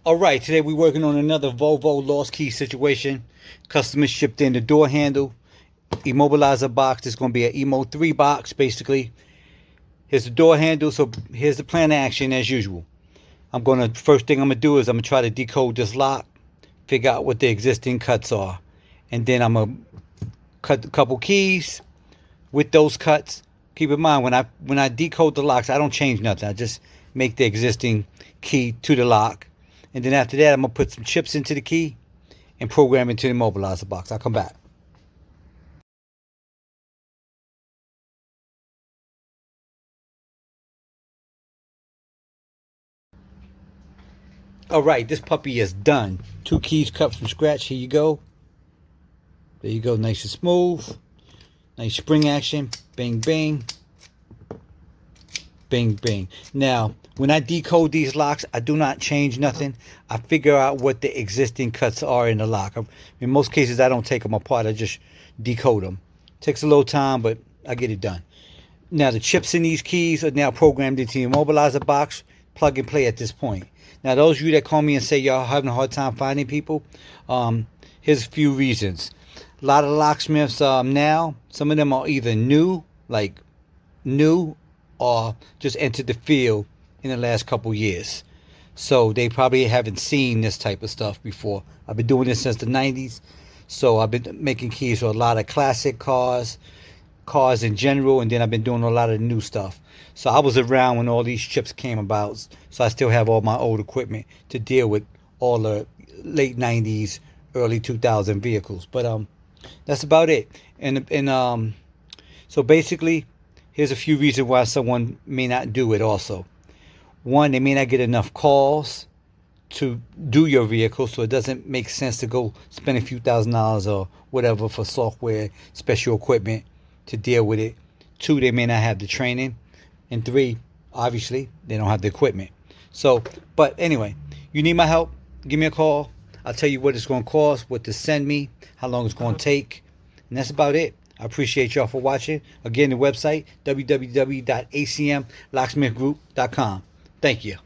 Alright, today we're working on another Volvo lost key situation. Customer shipped in the door handle, immobilizer box. It's going to be an Emo 3 box, basically. Here's the door handle, so here's the plan of action as usual. First thing I'm going to do is I'm going to try to decode this lock, figure out what the existing cuts are. And then I'm going to cut a couple keys with those cuts. Keep in mind, when I decode the locks, I don't change nothing. I just make the existing key to the lock. And then after that, I'm going to put some chips into the key and program into the immobilizer box. I'll come back. Alright, this puppy is done. 2 keys cut from scratch. Here you go. There you go. Nice and smooth. Nice spring action. Bang, bang. Bang, bang. Now, when I decode these locks, I do not change nothing. I figure out what the existing cuts are in the lock. In most cases, I don't take them apart. I just decode them. Takes a little time, but I get it done. Now, the chips in these keys are now programmed into the immobilizer box. Plug and play at this point. Now, those of you that call me and say y'all having a hard time finding people, here's a few reasons. A lot of locksmiths now, some of them are either new, or just entered the field in the last couple years. So they probably haven't seen this type of stuff before. I've been doing this since the 90s. So I've been making keys for a lot of classic cars in general, and then I've been doing a lot of new stuff. So I was around when all these chips came about. So I still have all my old equipment to deal with all the late 90s, early 2000 vehicles. But that's about it. And so basically, here's a few reasons why someone may not do it also. One, they may not get enough calls to do your vehicle, so it doesn't make sense to go spend a few $1,000s or whatever for software, special equipment to deal with it. 2, they may not have the training. And 3, obviously, they don't have the equipment. So, but anyway, you need my help, give me a call. I'll tell you what it's going to cost, what to send me, how long it's going to take. And that's about it. I appreciate y'all for watching. Again, the website, www.acmlocksmithgroup.com. Thank you.